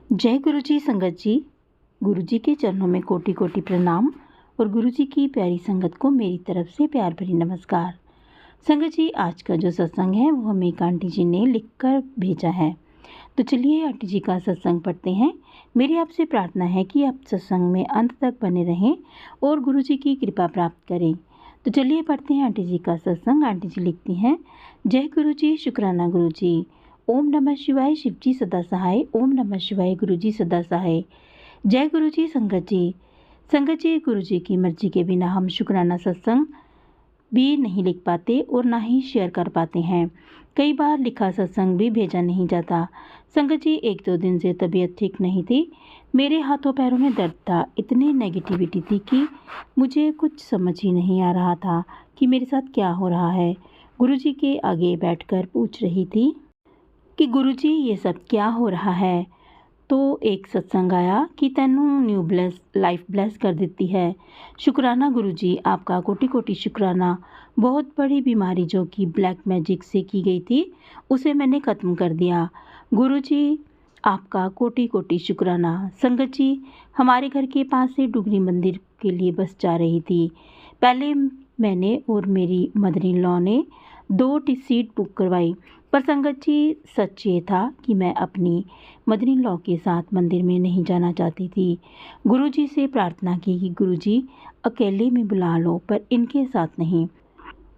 जय गुरु जी संगत जी। गुरु जी के चरणों में कोटि कोटि प्रणाम और गुरु जी की प्यारी संगत को मेरी तरफ से प्यार भरी नमस्कार। संगत जी, आज का जो सत्संग है वो हमें एक आंटी जी ने लिखकर भेजा है। तो चलिए आंटी जी का सत्संग पढ़ते हैं। मेरी आपसे प्रार्थना है कि आप सत्संग में अंत तक बने रहें और गुरु जी की कृपा प्राप्त करें। तो चलिए पढ़ते हैं आंटी जी का सत्संग। आंटी जी लिखती हैं, जय गुरु जी, शुक्राना गुरु जी। ओम नमः शिवाय, शिव जी सदा सहाय। ओम नमः शिवाय, गुरु जी सदा सहाय। जय गुरु जी संगत जी। संगत जी, गुरु जी की मर्जी के बिना हम शुक्राना सत्संग भी नहीं लिख पाते और ना ही शेयर कर पाते हैं। कई बार लिखा सत्संग भी भेजा नहीं जाता। संगत जी, 1-2 दिन से तबीयत ठीक नहीं थी। मेरे हाथों पैरों में दर्द था, इतनी नेगेटिविटी थी कि मुझे कुछ समझ ही नहीं आ रहा था कि मेरे साथ क्या हो रहा है। गुरु जी के आगे बैठकर पूछ रही थी कि गुरु जी ये सब क्या हो रहा है। तो एक सत्संग आया कि तैनू न्यू ब्लेस लाइफ ब्लेस कर देती है। शुक्राना गुरु जी, आपका कोटि कोटि शुक्राना। बहुत बड़ी बीमारी जो कि ब्लैक मैजिक से की गई थी उसे मैंने ख़त्म कर दिया। गुरु जी आपका कोटि कोटि शुक्राना। संगत जी, हमारे घर के पास से डुगरी मंदिर के लिए बस जा रही थी। पहले मैंने और मेरी मदर इन लॉ ने 2 सीट बुक करवाई, पर संगत जी सच ये था कि मैं अपनी मदर इन लॉ के साथ मंदिर में नहीं जाना चाहती थी। गुरु जी से प्रार्थना की कि गुरु जी अकेले में बुला लो, पर इनके साथ नहीं।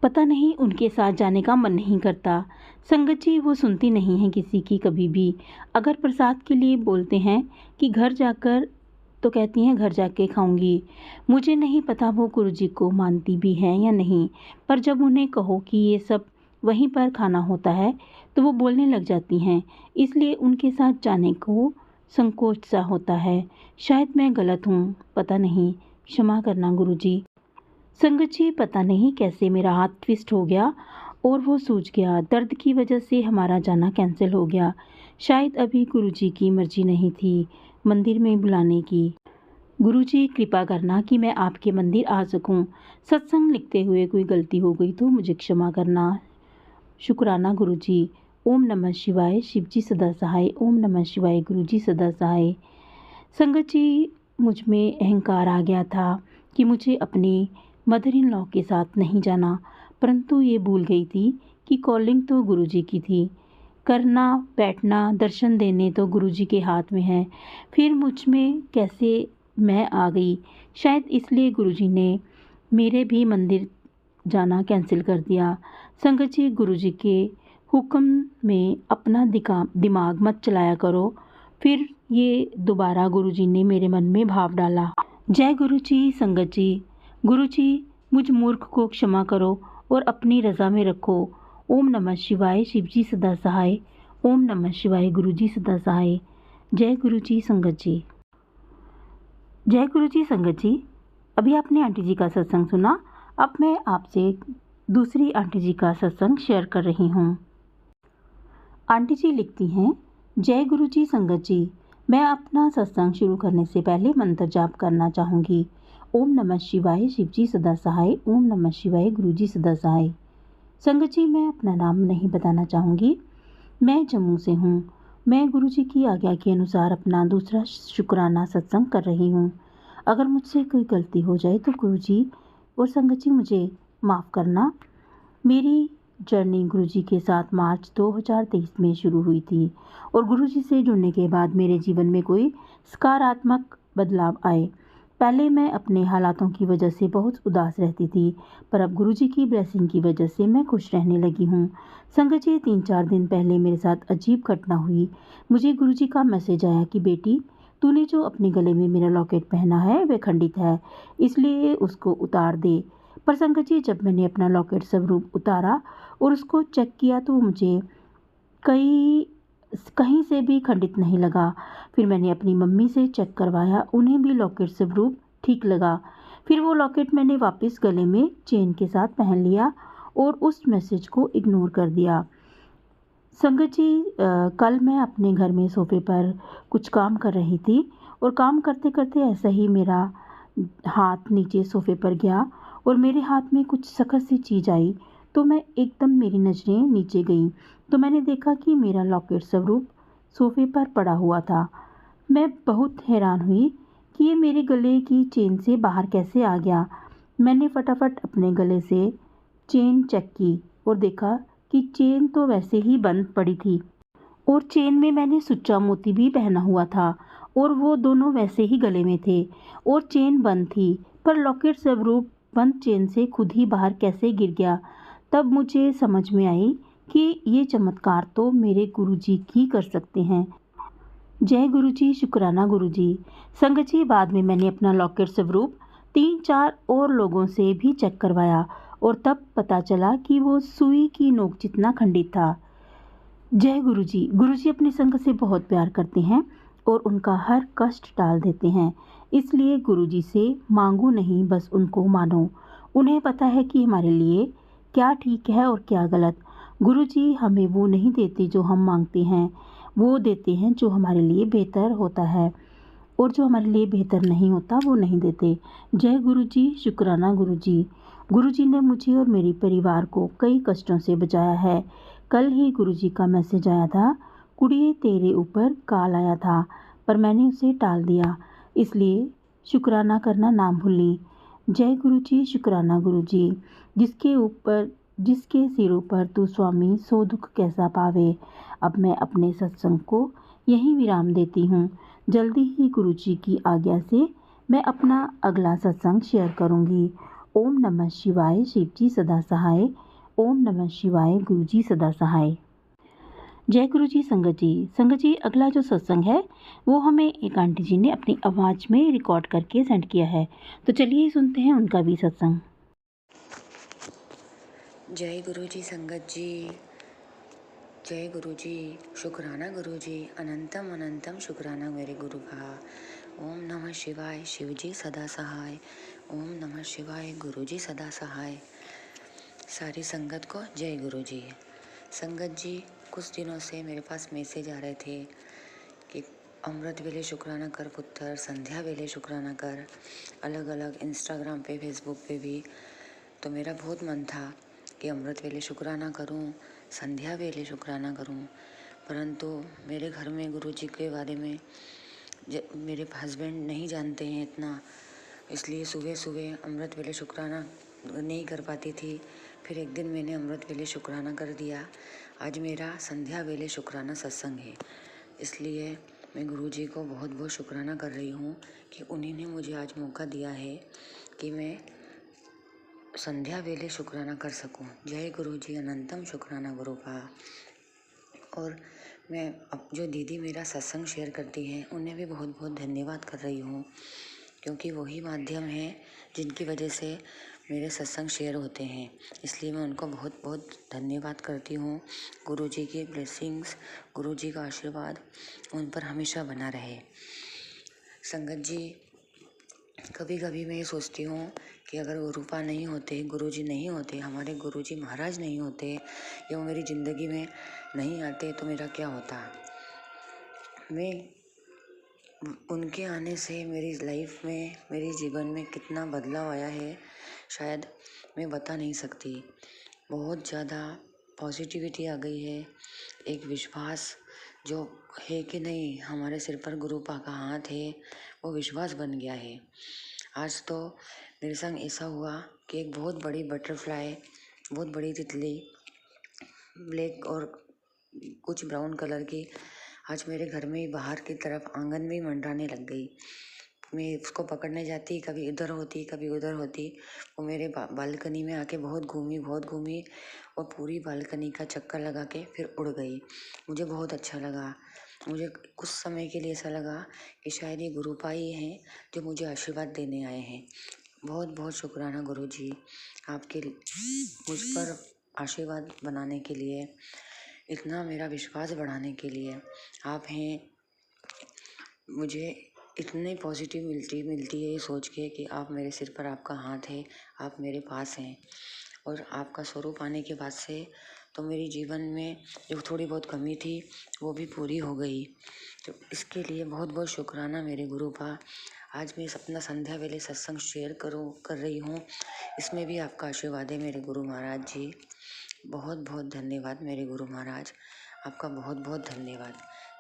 पता नहीं उनके साथ जाने का मन नहीं करता। संगत जी वो सुनती नहीं है किसी की कभी भी। अगर प्रसाद के लिए बोलते हैं कि घर जाकर, तो कहती हैं घर जाके खाऊंगी। मुझे नहीं पता वो गुरु जी को मानती भी हैं या नहीं, पर जब उन्हें कहो कि ये सब वहीं पर खाना होता है तो वो बोलने लग जाती हैं। इसलिए उनके साथ जाने को संकोच सा होता है। शायद मैं गलत हूँ, पता नहीं, क्षमा करना गुरु जी। संगत जी, पता नहीं कैसे मेरा हाथ ट्विस्ट हो गया और वो सूज गया। दर्द की वजह से हमारा जाना कैंसिल हो गया। शायद अभी गुरु जी की मर्जी नहीं थी मंदिर में बुलाने की। गुरु जी कृपा करना कि मैं आपके मंदिर आ सकूं। सत्संग लिखते हुए कोई गलती हो गई तो मुझे क्षमा करना। शुक्राना गुरु जी। ओम नमः शिवाय, शिव जी सदा सहाय। ओम नमः शिवाय, गुरु जी सदा सहाय। संगत जी, मुझ में अहंकार आ गया था कि मुझे अपनी मदर इन लॉ के साथ नहीं जाना, परंतु ये भूल गई थी कि कॉलिंग तो गुरु जी की थी। करना, बैठना, दर्शन देने तो गुरु जी के हाथ में है। फिर मुझ में कैसे मैं आ गई। शायद इसलिए गुरु जी ने मेरे भी मंदिर जाना कैंसिल कर दिया। संगत जी, गुरु जी के हुक्म में अपना दिमाग मत चलाया करो। फिर ये दोबारा गुरु जी ने मेरे मन में भाव डाला। जय गुरु जी संगत जी। गुरु जी, मुझ मूर्ख को क्षमा करो और अपनी रज़ा में रखो। ओम नमः शिवाय, शिव जी सदा सहाय। ओम नमः शिवाय, गुरु जी सदा सहाय। जय गुरु जी संगत जी। जय गुरु जी संगत जी। अभी आपने आंटी जी का सत्संग सुना। अब मैं आपसे दूसरी आंटी जी का सत्संग शेयर कर रही हूँ। आंटी जी लिखती हैं, जय गुरु जी संगत जी। मैं अपना सत्संग शुरू करने से पहले मंत्र जाप करना चाहूँगी। ओम नमः शिवाय, शिव जी सदा सहाय। ओम नमः शिवाय, गुरु जी सदा सहाय। संगत जी, मैं अपना नाम नहीं बताना चाहूँगी। मैं जम्मू से हूँ। मैं गुरु जी की आज्ञा के अनुसार अपना दूसरा शुक्राना सत्संग कर रही हूँ। अगर मुझसे कोई गलती हो जाए तो गुरु जी और संगत जी मुझे माफ़ करना। मेरी जर्नी गुरु जी के साथ मार्च 2023 में शुरू हुई थी और गुरु जी से जुड़ने के बाद मेरे जीवन में कोई सकारात्मक बदलाव आए। पहले मैं अपने हालातों की वजह से बहुत उदास रहती थी, पर अब गुरु जी की ब्लेसिंग की वजह से मैं खुश रहने लगी हूँ। संगत जी, 3-4 दिन पहले मेरे साथ अजीब घटना हुई। मुझे गुरु जी का मैसेज आया कि बेटी, तूने जो अपने गले में मेरा लॉकेट पहना है वह खंडित है, इसलिए उसको उतार दे। पर संगत जी, जब मैंने अपना लॉकेट स्वरूप उतारा और उसको चेक किया तो मुझे कहीं से भी खंडित नहीं लगा। फिर मैंने अपनी मम्मी से चेक करवाया, उन्हें भी लॉकेट स्वरूप ठीक लगा। फिर वो लॉकेट मैंने वापस गले में चेन के साथ पहन लिया और उस मैसेज को इग्नोर कर दिया। संगत जी, कल मैं अपने घर में सोफे पर कुछ काम कर रही थी और काम करते करते ऐसा ही मेरा हाथ नीचे सोफे पर गया और मेरे हाथ में कुछ सख्त सी चीज़ आई, तो मैं एकदम, मेरी नज़रें नीचे गईं तो मैंने देखा कि मेरा लॉकेट स्वरूप सोफे पर पड़ा हुआ था। मैं बहुत हैरान हुई कि ये मेरे गले की चेन से बाहर कैसे आ गया। मैंने फटाफट अपने गले से चेन चेक की और देखा कि चेन तो वैसे ही बंद पड़ी थी और चेन में मैंने सुच्चा मोती भी पहना हुआ था और वो दोनों वैसे ही गले में थे और चेन बंद थी। पर लॉकेट स्वरूप बंद चेन से खुद ही बाहर कैसे गिर गया। तब मुझे समझ में आई कि ये चमत्कार तो मेरे गुरुजी ही कर सकते हैं। जय गुरुजी, शुक्राना गुरुजी। संगत जी, बाद में मैंने अपना लॉकेट स्वरूप 3-4 और लोगों से भी चेक करवाया और तब पता चला कि वो सुई की नोक जितना खंडित था। जय गुरुजी। गुरुजी अपनी संगत से बहुत प्यार करते हैं और उनका हर कष्ट टाल देते हैं। इसलिए गुरुजी से मांगो नहीं, बस उनको मानो। उन्हें पता है कि हमारे लिए क्या ठीक है और क्या गलत। गुरुजी हमें वो नहीं देते जो हम मांगते हैं, वो देते हैं जो हमारे लिए बेहतर होता है और जो हमारे लिए बेहतर नहीं होता वो नहीं देते। जय गुरुजी, शुक्राना गुरुजी। गुरुजी ने मुझे और मेरे परिवार को कई कष्टों से बचाया है। कल ही गुरुजी का मैसेज आया था, कुड़िए तेरे ऊपर काल आया था, पर मैंने उसे टाल दिया। इसलिए शुक्राना करना ना भूलें। जय गुरुजी, शुक्राना गुरुजी। जिसके सिरों पर तू स्वामी सो दुख कैसा पावे। अब मैं अपने सत्संग को यहीं विराम देती हूँ। जल्दी ही गुरुजी की आज्ञा से मैं अपना अगला सत्संग शेयर करूँगी। ओम नमः शिवाय, शिवजी सदा सहाय। ओम नमः शिवाय, गुरुजी सदा सहाय। जय गुरुजी। संगत जी, अगला जो सत्संग है वो हमें एक आंटी जी ने अपनी आवाज़ में रिकॉर्ड करके सेंड किया है, तो चलिए सुनते हैं उनका भी सत्संग। जय गुरुजी संगत जी, जय गुरुजी, शुक्राना गुरुजी, अनंतम अनंतम शुक्राना मेरे गुरु का। ओम नमः शिवाय, शिवजी सदा सहाय। ओम नमः शिवाय, गुरुजी सदा सहाय। सारी संगत को जय गुरुजी। संगत जी, कुछ दिनों से मेरे पास मैसेज आ रहे थे कि अमृत वेले शुक्राना कर पुत्र, संध्या वेले शुक्राना कर, अलग अलग इंस्टाग्राम पे, फेसबुक पे भी। तो मेरा बहुत मन था कि अमृत वेले शुक्राना करूं, संध्या वेले शुक्राना करूं, परंतु मेरे घर में गुरुजी के बारे में मेरे हस्बैंड नहीं जानते हैं इतना, इसलिए सुबह सुबह अमृत वेले शुक्राना नहीं कर पाती थी। फिर एक दिन मैंने अमृत वेले शुक्राना कर दिया। आज मेरा संध्या वेले शुक्राना सत्संग है, इसलिए मैं गुरुजी को बहुत बहुत शुक्राना कर रही हूँ कि उन्हीं ने मुझे आज मौका दिया है कि मैं संध्या वेले शुक्राना कर सकूं। जय गुरुजी, अनंतम शुक्राना गुरु का। और मैं अब जो दीदी मेरा सत्संग शेयर करती हैं उन्हें भी बहुत बहुत धन्यवाद कर रही हूँ, क्योंकि वही माध्यम है जिनकी वजह से मेरे सत्संग शेयर होते हैं, इसलिए मैं उनको बहुत बहुत धन्यवाद करती हूँ। गुरुजी की ब्लेसिंग्स, गुरुजी का आशीर्वाद उन पर हमेशा बना रहे। संगत जी, कभी कभी मैं ये सोचती हूँ कि अगर गुरुपा नहीं होते, गुरुजी नहीं होते, हमारे गुरुजी महाराज नहीं होते, या वो मेरी ज़िंदगी में नहीं आते तो मेरा क्या होता। मैं उनके आने से मेरी लाइफ में, मेरे जीवन में कितना बदलाव आया है शायद मैं बता नहीं सकती। बहुत ज़्यादा पॉजिटिविटी आ गई है, एक विश्वास जो है कि नहीं हमारे सिर पर गुरुपा का हाथ है, वो विश्वास बन गया है। आज तो मेरे संग ऐसा हुआ कि एक बहुत बड़ी बटरफ्लाई, बहुत बड़ी तितली, ब्लैक और कुछ ब्राउन कलर की, आज मेरे घर में ही बाहर की तरफ आंगन में ही मंडराने लग गई। मैं उसको पकड़ने जाती, कभी इधर होती कभी उधर होती, वो मेरे बालकनी में आके बहुत घूमी और पूरी बालकनी का चक्कर लगा के फिर उड़ गई। मुझे बहुत अच्छा लगा। मुझे कुछ समय के लिए ऐसा लगा कि शायद ये गुरुपा ही हैं जो मुझे आशीर्वाद देने आए हैं। बहुत बहुत शुक्राना गुरुजी, आपके मुझ पर आशीर्वाद बनाने के लिए, इतना मेरा विश्वास बढ़ाने के लिए। आप हैं, मुझे इतनी पॉजिटिव मिलती है ये सोच के कि आप मेरे सिर पर, आपका हाथ है, आप मेरे पास हैं। और आपका स्वरूप आने के बाद से तो मेरी जीवन में जो थोड़ी बहुत कमी थी वो भी पूरी हो गई। तो इसके लिए बहुत बहुत शुक्राना मेरे गुरुपा। आज मैं अपना संध्या वेले सत्संग शेयर कर रही हूँ, इसमें भी आपका आशीर्वाद है मेरे गुरु महाराज जी। बहुत बहुत धन्यवाद मेरे गुरु महाराज, आपका बहुत बहुत धन्यवाद।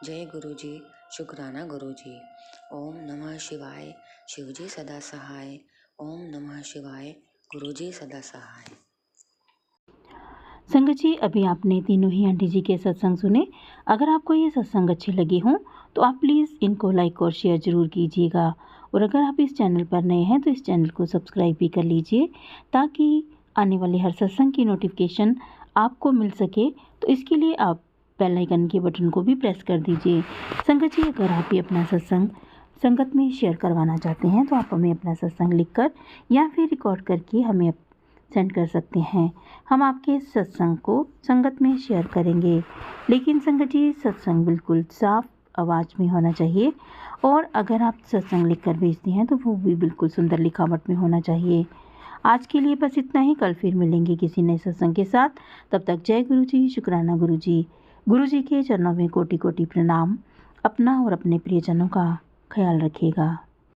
जय गुरु जी, शुक्राना गुरुजी। ओम नमः शिवाय, शिवजी सदा सहाय। ओम नमः शिवाय, गुरुजी सदा सहाय। संगत जी, अभी आपने तीनों ही आंटी जी के सत्संग सुने। अगर आपको ये सत्संग अच्छे लगे हों तो आप प्लीज़ इनको लाइक और शेयर ज़रूर कीजिएगा। और अगर आप इस चैनल पर नए हैं तो इस चैनल को सब्सक्राइब भी कर लीजिए, ताकि आने वाले हर सत्संग की नोटिफिकेशन आपको मिल सके। तो इसके लिए आप बेल आइकन के बटन को भी प्रेस कर दीजिए। संगत जी, अगर आप भी अपना सत्संग संगत में शेयर करवाना चाहते हैं तो आप हमें अपना सत्संग लिखकर या फिर रिकॉर्ड करके हमें सेंड कर सकते हैं। हम आपके सत्संग को संगत में शेयर करेंगे। लेकिन संगत जी, सत्संग बिल्कुल साफ आवाज़ में होना चाहिए, और अगर आप सत्संग लिखकर भेजते हैं तो वो भी बिल्कुल सुंदर लिखावट में होना चाहिए। आज के लिए बस इतना ही। कल फिर मिलेंगे किसी नए सत्संग के साथ। तब तक जय गुरु जी, शुक्राना गुरु जी। गुरु जी के चरणों में कोटि कोटि प्रणाम। अपना और अपने प्रियजनों का ख्याल रखिएगा।